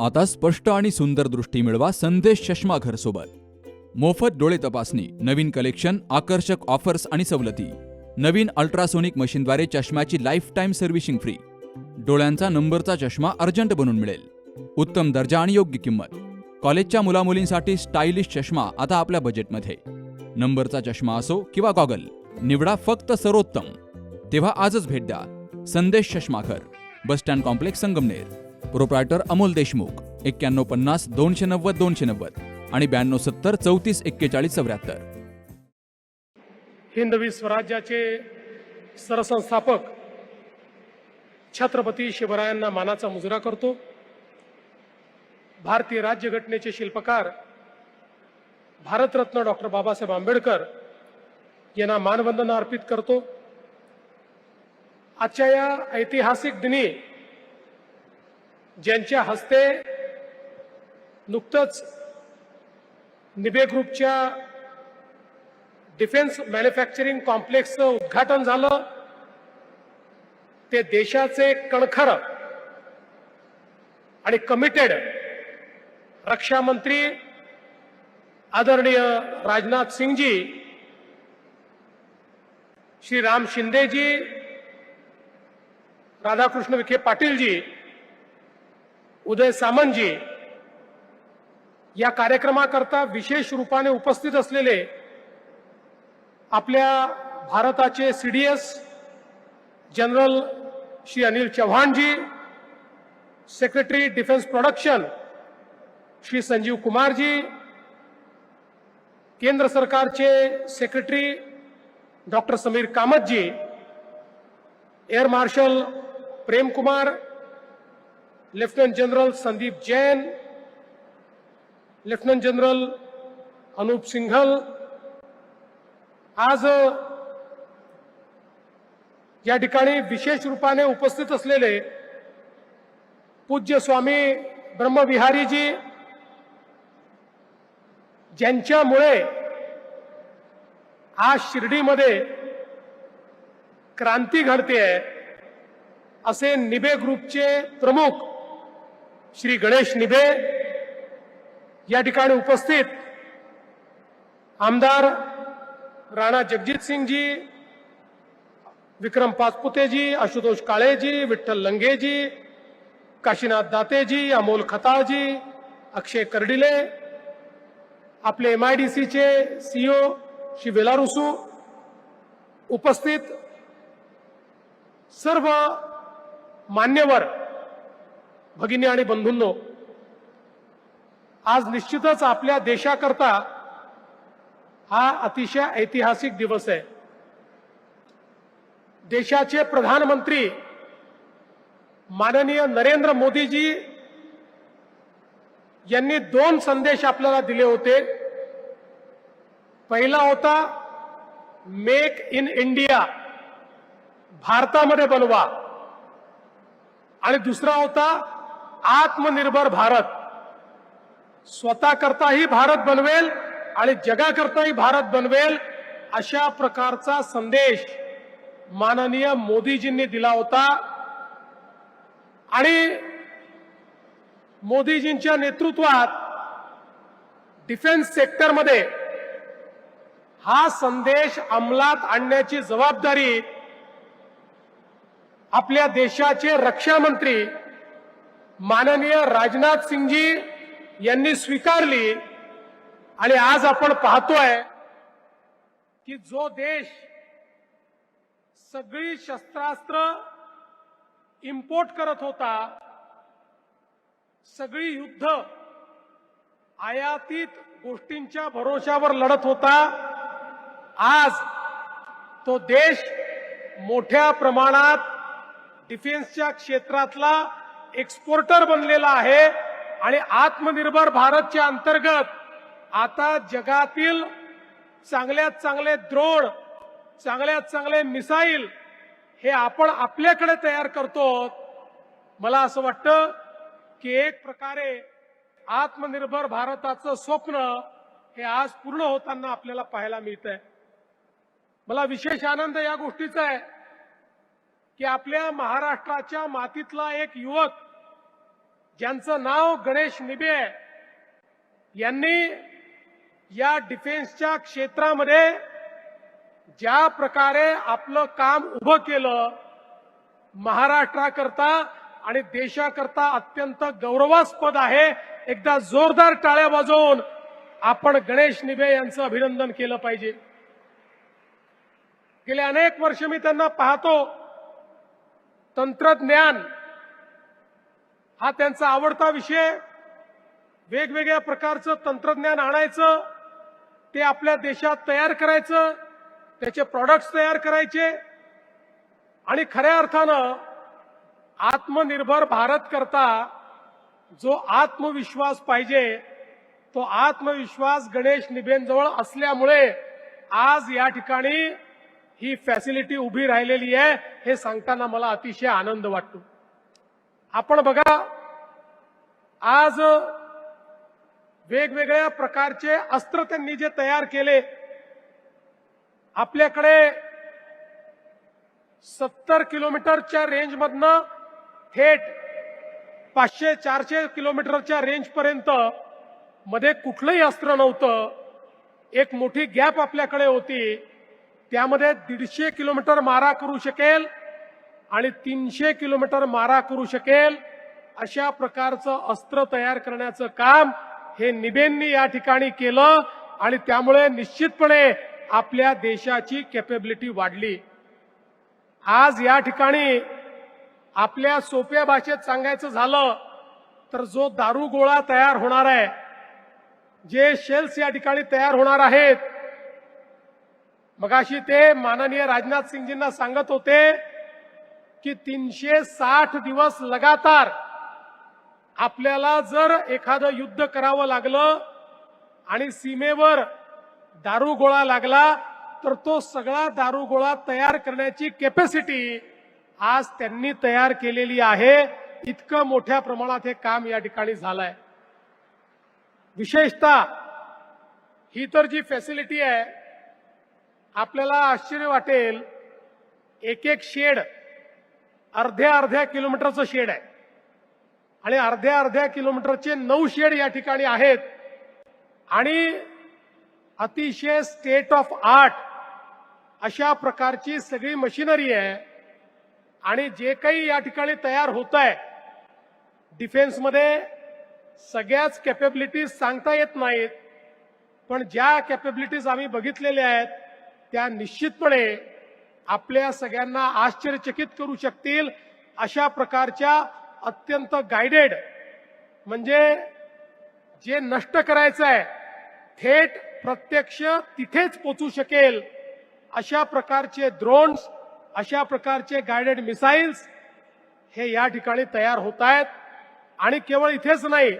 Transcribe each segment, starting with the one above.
आता स्पष्ट आणि सुंदर दृष्टी मिळवा संदेश चष्मा घर सोबत। मोफत डोळे तपासणी, नवीन कलेक्शन, आकर्षक ऑफर्स आणि सवलती। नवीन अल्ट्रासोनिक मशीनद्वारे चष्म्याची लाईफ टाइम सर्व्हिसिंग फ्री। डोळ्यांचा नंबरचा चष्मा अर्जंट बनून मिळेल। उत्तम दर्जा आणि योग्य किंमत। कॉलेजच्या मुलामुलींसाठी स्टायलिश चष्मा आता आपल्या बजेटमध्ये। नंबरचा चष्मा असो किंवा गॉगल, निवडा फक्त सर्वोत्तम। तेव्हा आजच भेट द्या Sandesh Chashmaghar, bus stand complex, Sangamner. Proprietor Amol Deshmukh, 9150 290 290 आणि 9270 34 41 74। हिंदवी स्वराज्याचे सरसंस्थापक छत्रपती शिवरायांना मानाचा मुजरा करतो। भारतीय राज्यघटनेचे शिल्पकार भारतरत्न डॉक्टर बाबासाहेब आंबेडकर यांना मानवंदना अर्पित करतो। आजच्या या ऐतिहासिक दिनी ज्यांच्या हस्ते नुकतंच निबे ग्रुपच्या डिफेन्स मॅन्युफॅक्चरिंग कॉम्प्लेक्सचं उद्घाटन झालं, ते देशाचे कणखर आणि कमिटेड रक्षा मंत्री आदरणीय राजनाथ सिंहजी, श्री राम शिंदेजी, राधाकृष्ण विखे पाटीलजी, उदय सामंतजी या कार्यक्रमाकरता विशेष रूपाने उपस्थित असलेले आपल्या भारताचे CDS general Shri Anil Chauhanji, secretary defence production Shri Sanjeev Kumarji, केंद्र सरकारचे secretary doctor Sameer Kamatji, air marshal Prem Kumar, lieutenant general Sandeep Jain, lieutenant general Anup Singhal, आज या ठिकाणी विशेष रूपाने उपस्थित असलेले पूज्य स्वामी ब्रह्मविहारीजी, ज्यांच्यामुळे आज शिर्डीमध्ये क्रांती घडते आहे, असे निबे ग्रुपचे प्रमुख श्री गणेश निबे या ठिकाणी उपस्थित, आमदार राणा जगजीत सिंहजी, विक्रम पाचपुतेजी, आशुतोष काळेजी, विठ्ठल लंगेजी, काशीनाथ दातेजी, अमोल खताळजी, अक्षय कर्डिले, आपले MIDCचे CEO श्री वेलारुसू, उपस्थित सर्व मान्यवर भगिनी आणि बंधूंनो, आज निश्चितच आपल्या देशाकरता हा अतिशय ऐतिहासिक दिवस आहे। देशाचे प्रधानमंत्री माननीय नरेंद्र मोदीजी यांनी 2 संदेश आपल्याला दिले होते। पहिला होता मेक इन इंडिया, भारतामध्ये बनवा, आणि दुसरा होता आत्मनिर्भर भारत, स्वतः करताही भारत बनवेल आणि जगाकरताही भारत बनवेल, अशा प्रकारचा संदेश माननीय मोदीजींनी दिला होता। आणि मोदीजींच्या नेतृत्वात डिफेन्स सेक्टरमध्ये हा संदेश अंमलात आणण्याची जबाबदारी आपल्या देशाचे रक्षा मंत्री माननीय राजनाथ सिंहजी यांनी स्वीकारली। आणि आज आपण पाहतोय की जो देश सगळी शस्त्रास्त्र इम्पोर्ट करत होता, सगळी युद्ध आयातीत गोष्टींच्या भरोशावर लढत होता, आज तो देश मोठ्या प्रमाणात डिफेन्सच्या क्षेत्रातला एक्सपोर्टर बनलेला आहे। आणि आत्मनिर्भर भारतच्या अंतर्गत आता जगातील चांगल्यात चांगले ड्रोन, चांगल्यात चांगले मिसाईल हे आपण आपल्याकडे तयार करतो। मला असं वाटतं की एक प्रकारे आत्मनिर्भर भारताचं स्वप्न हे आज पूर्ण होताना आपल्याला पाहायला मिळतंय। मला विशेष आनंद या गोष्टीचा आहे की आपल्या महाराष्ट्राच्या मातीतला एक युवक ज्यांचं नाव गणेश निबे आहे, यांनी या डिफेन्सच्या क्षेत्रामध्ये ज्या प्रकारे आपलं काम उभं केलं, महाराष्ट्राकरता आणि देशाकरता अत्यंत गौरवास्पद आहे. एकदा जोरदार टाळ्या वाजवून आपण गणेश निबे यांचं अभिनंदन केलं पाहिजे. गेले अनेक वर्ष मी त्यांना पाहतो. तंत्रज्ञान हा त्यांचा आवडता विषय. वेगवेगळ्या प्रकारचं तंत्रज्ञान आणायचं, ते आपल्या देशात तयार करायचं, त्याचे प्रॉडक्ट्स तयार करायचे आणि खऱ्या अर्थानं आत्मनिर्भर भारत करता जो आत्मविश्वास पाहिजे, तो आत्मविश्वास गणेश निबेंजवळ असल्यामुळे आज या ठिकाणी ही फॅसिलिटी उभी राहिलेली आहे. हे सांगताना मला अतिशय आनंद वाटतो. आपण बघा, आज वेगवेगळ्या प्रकारचे अस्त्र त्यांनी जे तयार केले, आपल्याकडे 70 किलोमीटरच्या रेंजमधनं थेट 500-400 किलोमीटरच्या रेंजपर्यंत मध्ये कुठलंही अस्त्र नव्हतं. एक मोठी गॅप आपल्याकडे होती. त्यामध्ये 150 किलोमीटर मारा करू शकेल आणि 300 किलोमीटर मारा करू शकेल अशा प्रकारचं अस्त्र तयार करण्याचं काम हे निबेंनी या ठिकाणी केलं आणि त्यामुळे निश्चितपणे आपल्या देशाची कॅपेबिलिटी वाढली. आज या ठिकाणी आपल्या सोप्या भाषेत सांगायचं झालं तर जो दारुगोळा तयार होणार आहे, जे शेल्स या ठिकाणी तयार होणार आहेत, मगाशी ते माननीय राजनाथ सिंगजींना सांगत होते की 360 दिवस लगातार आपल्याला जर एखादं युद्ध करावं लागलं आणि सीमेवर दारुगोळा लागला तर तो सगळा दारुगोळा तयार करण्याची कॅपॅसिटी आज त्यांनी तयार केलेली आहे. इतकं मोठ्या प्रमाणात हे काम या ठिकाणी झालंय. विशेषतः ही तर जी फॅसिलिटी आहे, आपल्याला आश्चर्य वाटेल, एक एक शेड अर्ध्या किलोमीटरचं शेड आहे आणि अर्ध्या किलोमीटरचे 9 शेड या ठिकाणी आहेत आणि अतिशय स्टेट ऑफ आर्ट अशा प्रकारची सगळी मशिनरी आहे. आणि जे काही या ठिकाणी तयार होत आहे डिफेन्समध्ये, सगळ्याच कॅपेबिलिटीज सांगता येत नाहीत, पण ज्या कॅपेबिलिटीज आम्ही बघितलेल्या आहेत त्या निश्चितपणे आपल्या सगळ्यांना आश्चर्यचकित करू शकतील. अशा प्रकारच्या अत्यंत गाइडेड, म्हणजे जे नष्ट करायचं आहे थेट प्रत्यक्ष तिथेच पोचू शकेल अशा प्रकारचे ड्रोन्स, अशा प्रकारचे गाइडेड मिसाइल्स हे या ठिकाणी तयार होत आहेत. आणि केवळ इथेच नाही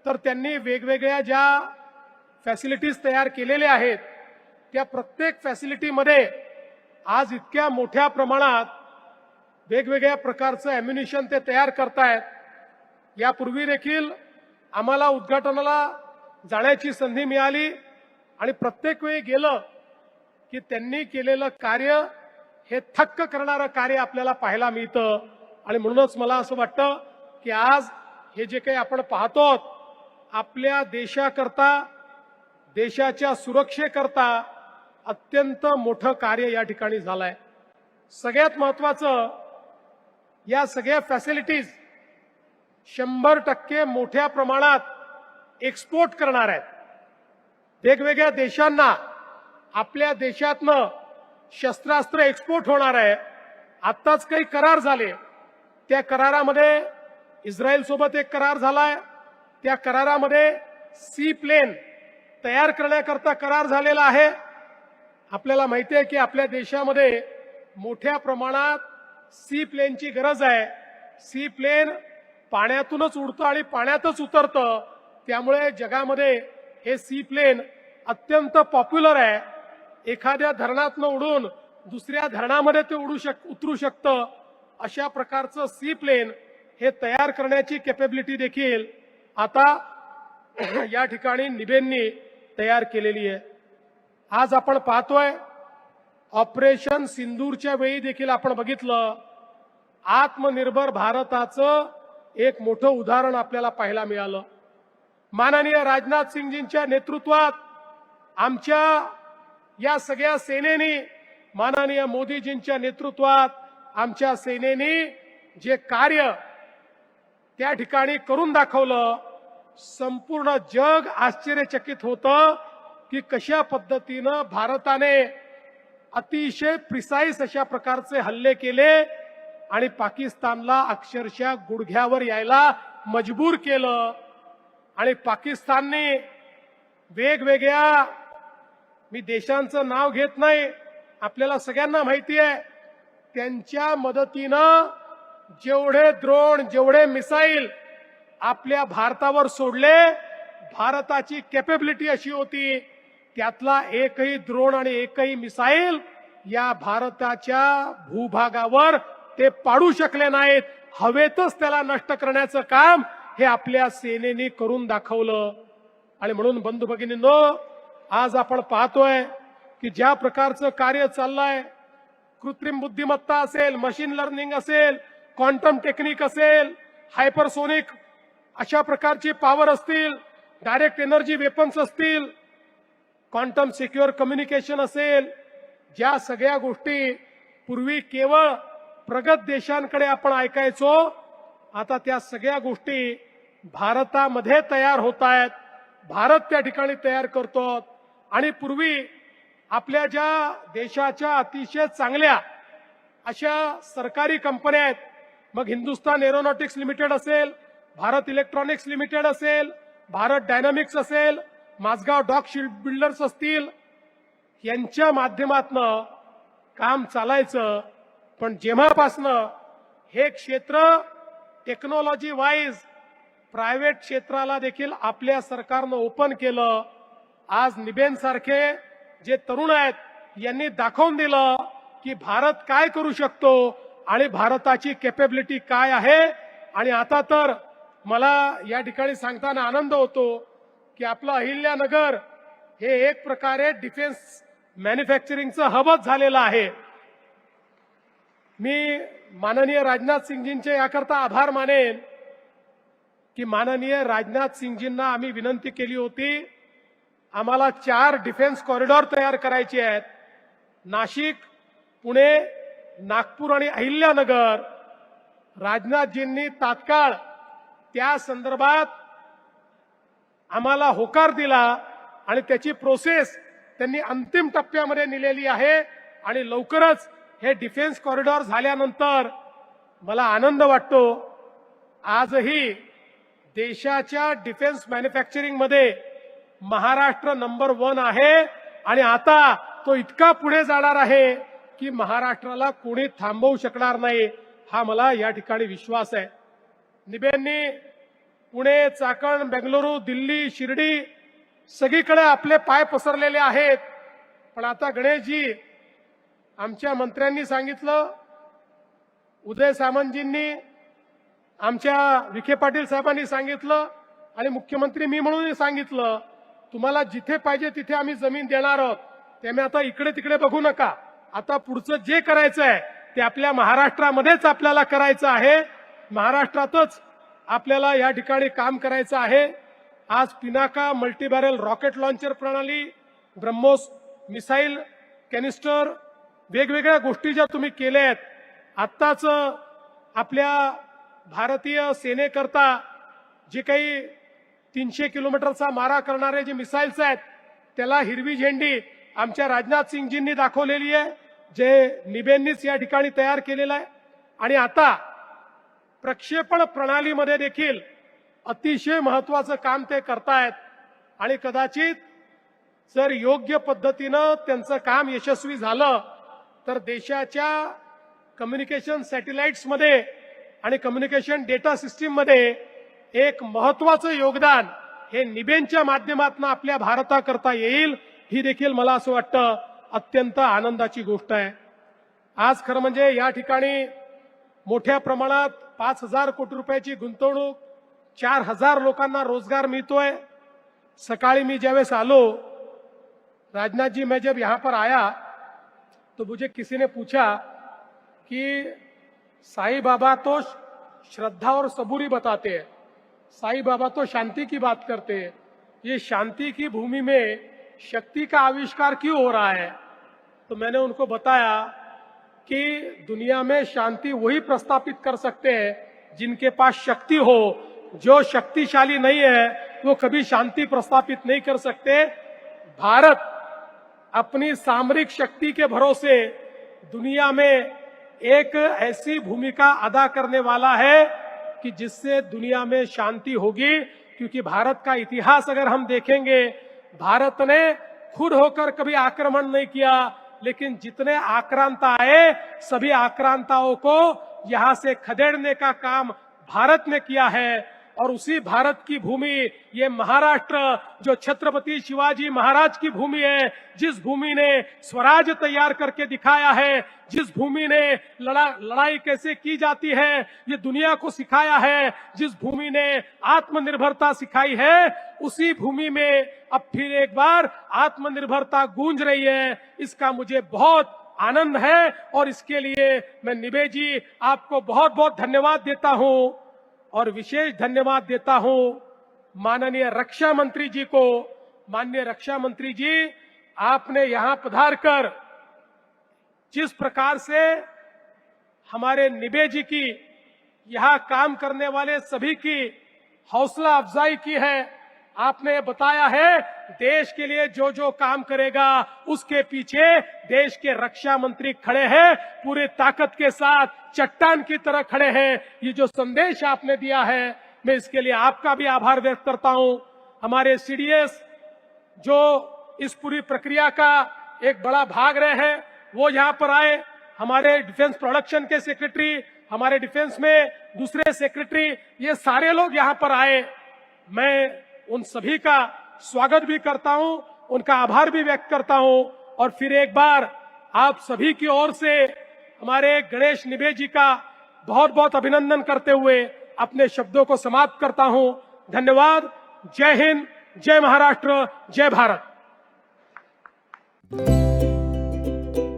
तर त्यांनी वेगवेगळ्या ज्या फॅसिलिटीज तयार केलेल्या आहेत त्या प्रत्येक फॅसिलिटीमध्ये आज इतक्या मोठ्या प्रमाणात वेगवेगळ्या प्रकारचं अॅम्युनिशन ते तयार करतायत. यापूर्वी देखील आम्हाला उद्घाटनाला जाण्याची संधी मिळाली आणि प्रत्येक वेळी गेलं की त्यांनी केलेलं कार्य हे थक्क करणारं कार्य आपल्याला पाहायला मिळतं. आणि म्हणूनच मला असं वाटतं की आज हे जे काही आपण पाहतो आपल्या देशाकरता, देशाच्या सुरक्षेकरता अत्यंत मोठं कार्य या ठिकाणी झालंय. सगळ्यात महत्वाचं, या सगळ्या फॅसिलिटीज 100% मोठ्या प्रमाणात एक्सपोर्ट करणार आहेत. वेगवेगळ्या देशांना आपल्या देशातनं शस्त्रास्त्र एक्सपोर्ट होणार आहे. आत्ताच काही करार झाले, त्या करारामध्ये इस्रायल सोबत एक करार झालाय, त्या करारामध्ये सी प्लेन तयार करण्याकरता करार झालेला आहे. आपल्याला माहिती आहे की आपल्या देशामध्ये मोठ्या प्रमाणात सी प्लेनची गरज आहे. सी प्लेन पाण्यातूनच उडतं आणि पाण्यातच उतरतं, त्यामुळे जगामध्ये हे सी प्लेन अत्यंत पॉप्युलर आहे. एखाद्या धरणातनं उडून दुसऱ्या धरणामध्ये ते उतरू शकतं. अशा प्रकारचं सी प्लेन हे तयार करण्याची कॅपेबिलिटी देखील आता या ठिकाणी निबेंनी तयार केलेली आहे. आज आपण पाहतोय ऑपरेशन सिंदूरच्या वेळी देखील आपण बघितलं, आत्मनिर्भर भारताचं एक मोठं उदाहरण आपल्याला पाहायला मिळालं. माननीय राजनाथ सिंगजींच्या नेतृत्वात आमच्या या सगळ्या सेनेनी, माननीय मोदीजींच्या नेतृत्वात आमच्या सेनेनी जे कार्य त्या ठिकाणी करून दाखवलं, संपूर्ण जग आश्चर्यचकित होतं की कशा पद्धतीनं भारताने अतिशय प्रिसाईज अशा प्रकारचे हल्ले केले आणि पाकिस्तानला अक्षरशः गुडघ्यावर यायला मजबूर केलं. आणि पाकिस्तानने वेगवेगळ्या, मी देशांचं नाव घेत नाही, आपल्याला सगळ्यांना माहिती आहे, त्यांच्या मदतीनं जेवढे ड्रोन, जेवढे मिसाईल आपल्या भारतावर सोडले, भारताची कॅपेबिलिटी अशी होती, त्यातला एकही ड्रोन आणि एकही मिसाईल या भारताच्या भूभागावर ते पाडू शकले नाहीत. हवेतच त्याला नष्ट करण्याचं काम हे आपल्या सेनेने करून दाखवलं. आणि म्हणून बंधू भगिनींनो, आज आपण पाहतोय की ज्या प्रकारचं कार्य चाललंय, कृत्रिम बुद्धिमत्ता असेल, मशीन लर्निंग असेल, क्वांटम टेक्निक असेल, हायपरसोनिक अशा प्रकारची पॉवर असतील, डायरेक्ट एनर्जी वेपन्स असतील, क्वांटम सिक्युअर कम्युनिकेशन असेल, ज्या सगळ्या गोष्टी पूर्वी केवळ प्रगत देशांकडे आपण ऐकायचो, आता त्या सगळ्या गोष्टी भारतामध्ये तयार होत आहेत. भारत त्या ठिकाणी तयार करतो. आणि पूर्वी आपल्या ज्या देशाच्या अतिशय चांगल्या अशा सरकारी कंपन्या आहेत, मग हिंदुस्तान एरोनॉटिक्स लिमिटेड असेल, भारत इलेक्ट्रॉनिक्स लिमिटेड असेल, भारत डायनामिक्स असेल, माझगाव डॉक शिप बिल्डर्स असतील, यांच्या माध्यमातनं काम चालायचं. पण जेव्हापासनं हे क्षेत्र टेक्नॉलॉजी वाईज प्रायव्हेट क्षेत्राला देखील आपल्या सरकारनं ओपन केलं, आज निबेन सारखे जे तरुण आहेत यांनी दाखवून दिलं की भारत काय करू शकतो आणि भारताची कॅपेबिलिटी काय आहे. आणि आता तर मला या ठिकाणी सांगताना आनंद होतो की आपलं अहिल्यानगर हे एक प्रकारे डिफेन्स मॅन्युफॅक्चरिंगचं हबच झालेलं आहे. मी माननीय राजनाथ सिंगजींचे याकरता आभार मानेन की माननीय राजनाथ सिंगजींना आम्ही विनंती केली होती, आम्हाला 4 डिफेन्स कॉरिडॉर तयार करायचे आहेत, नाशिक, पुणे, नागपूर आणि अहिल्यानगर. राजनाथजींनी तात्काळ त्या संदर्भात आम्हाला होकार दिला आणि त्याची प्रोसेस त्यांनी अंतिम टप्प्यामध्ये नेलेली आहे. आणि लवकरच हे डिफेन्स कॉरिडॉर झाल्यानंतर मला आनंद वाटतो, आजही देशाच्या डिफेन्स मॅन्युफॅक्चरिंग मध्ये महाराष्ट्र नंबर 1 आहे. आणि आता तो इतका पुढे जाणार आहे की महाराष्ट्राला कोणी थांबवू शकणार नाही, हा मला या ठिकाणी विश्वास आहे. निबेंनी पुणे, चाकण, बेंगलुरू, दिल्ली, शिर्डी सगळीकडे आपले पाय पसरलेले आहेत. पण आता गणेशजी, आमच्या मंत्र्यांनी सांगितलं, उदय सामंतजींनी, आमच्या विखे पाटील साहेबांनी सांगितलं आणि मुख्यमंत्री मी म्हणून सांगितलं, तुम्हाला जिथे पाहिजे तिथे आम्ही जमीन देणार आहोत. त्यामुळे आता इकडे तिकडे बघू नका. आता पुढचं जे करायचं आहे ते आपल्या महाराष्ट्रामध्येच आपल्याला करायचं आहे. महाराष्ट्रातच आपल्याला या ठिकाणी काम करायचं आहे. आज पिनाका मल्टीबॅरल रॉकेट लॉन्चर प्रणाली, ब्रह्मोस मिसाईल कॅनिस्टर, वेगवेगळ्या गोष्टी ज्या तुम्ही केल्या आहेत, आत्ताच आपल्या भारतीय सेनेकरता जे काही 300 किलोमीटरचा मारा करणारे जे मिसाईल्स आहेत, त्याला हिरवी झेंडी आमच्या राजनाथ सिंगजींनी दाखवलेली आहे, जे निबेंनीच या ठिकाणी तयार केलेलं आहे. आणि आता प्रक्षेपण प्रणालीमध्ये देखील अतिशय महत्वाचं काम ते करतायत. आणि कदाचित जर योग्य पद्धतीनं त्यांचं काम यशस्वी झालं तर देशाच्या कम्युनिकेशन सॅटेलाइट्समध्ये आणि कम्युनिकेशन डेटा सिस्टीममध्ये एक महत्वाचं योगदान हे निबेंच्या माध्यमातून आपल्या भारताकरता येईल, ही देखील मला असं वाटतं अत्यंत आनंदाची गोष्ट आहे. आज खरं म्हणजे या ठिकाणी मोठ्या प्रमाणात 5,000 कोटी रुपयाची गुंतवणूक, 4,000 लोकांना रोजगार मिळतोय. सकाळी मी ज्यावेळेस आलो, राजनाथ जी, मैं जब यहाँ पर आया तो मुझे किसी ने पूछा कि साईं बाबा तो श्रद्धा और सबूरी बताते हैं। साईं बाबा तो शांति की बात करते हैं। ये शांति की भूमि में शक्ति का आविष्कार क्यों हो रहा है? तो मैंने उनको बताया कि दुनिया में शांति वही प्रस्थापित कर सकते हैं जिनके पास शक्ति हो। जो शक्तिशाली नहीं है वो कभी शांति प्रस्थापित नहीं कर सकते। भारत अपनी सामरिक शक्ति के भरोसे दुनिया में एक ऐसी भूमिका अदा करने वाला है कि जिससे दुनिया में शांति होगी। क्योंकि भारत का इतिहास अगर हम देखेंगे, भारत ने खुद होकर कभी आक्रमण नहीं किया, लेकिन जितने आक्रांता आए सभी आक्रांताओं को यहां से खदेड़ने का काम भारत ने किया है। और उसी भारत की भूमि ये महाराष्ट्र जो छत्रपति शिवाजी महाराज की भूमि है, जिस भूमि ने स्वराज तैयार करके दिखाया है, जिस भूमि ने लड़ाई कैसे की जाती है ये दुनिया को सिखाया है, जिस भूमि ने आत्मनिर्भरता सिखाई है, उसी भूमि में अब फिर एक बार आत्मनिर्भरता गूंज रही है। इसका मुझे बहुत आनंद है और इसके लिए मैं निबे जी आपको बहुत बहुत धन्यवाद देता हूं। और विशेष धन्यवाद देता हूं माननीय रक्षा मंत्री जी को। माननीय रक्षा मंत्री जी, आपने यहां पधार कर जिस प्रकार से हमारे निबे जी की, यहां काम करने वाले सभी की हौसला अफजाई की है। आपने बताया है देश के लिए जो जो काम करेगा उसके पीछे देश के रक्षा मंत्री खड़े हैं, पूरी ताकत के साथ चट्टान की तरह खड़े हैं। ये जो संदेश आपने दिया है, मैं इसके लिए आपका भी आभार व्यक्त करता हूं। हमारे सीडीएस जो इस पूरी प्रक्रिया का एक बड़ा भाग रहे हैं, वो यहां पर आए। हमारे डिफेंस प्रोडक्शन के सेक्रेटरी, हमारे डिफेंस में दूसरे सेक्रेटरी, ये सारे लोग यहां पर आए। मैं उन सभी का स्वागत भी करता हूं, उनका आभार भी व्यक्त करता हूं। और फिर एक बार आप सभी की ओर से हमारे गणेश निबे जी का बहुत बहुत अभिनंदन करते हुए अपने शब्दों को समाप्त करता हूं। धन्यवाद। जय हिंद, जय महाराष्ट्र, जय Bharat.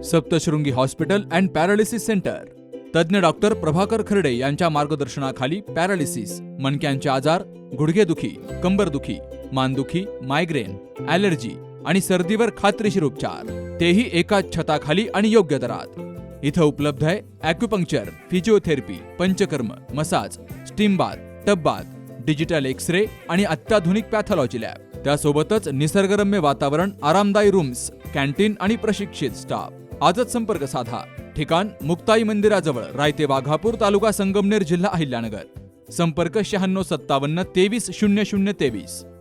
Saptashrungi hospital and paralysis centre, तज्ज्ञ डॉक्टर प्रभाकर खर्डे यांच्या मार्गदर्शनाखाली पॅरालिसिस, मणक्यांचे आजार, गुडघेदुखी, कंबरदुखी, मानदुखी, मायग्रेन, ॲलर्जी आणि सर्दीवर खात्रीशीर उपचार, तेही एकाच छताखाली आणि योग्य दरात। इथं उपलब्ध आहे acupuncture, physiotherapy, panchakarma, massage, steam bath, tub bath, digital X-ray आणि अत्याधुनिक पॅथॉलॉजी लॅब। त्यासोबतच निसर्गरम्य वातावरण, आरामदायी रूम्स, कॅन्टीन आणि प्रशिक्षित स्टाफ। आजच संपर्क साधा। ठिकाण मुक्ताई मंदिराजवळ, रायते वाघापूर, तालुका संगमनेर, जिल्हा अहिल्यानगर। संपर्क 9657 23 0023।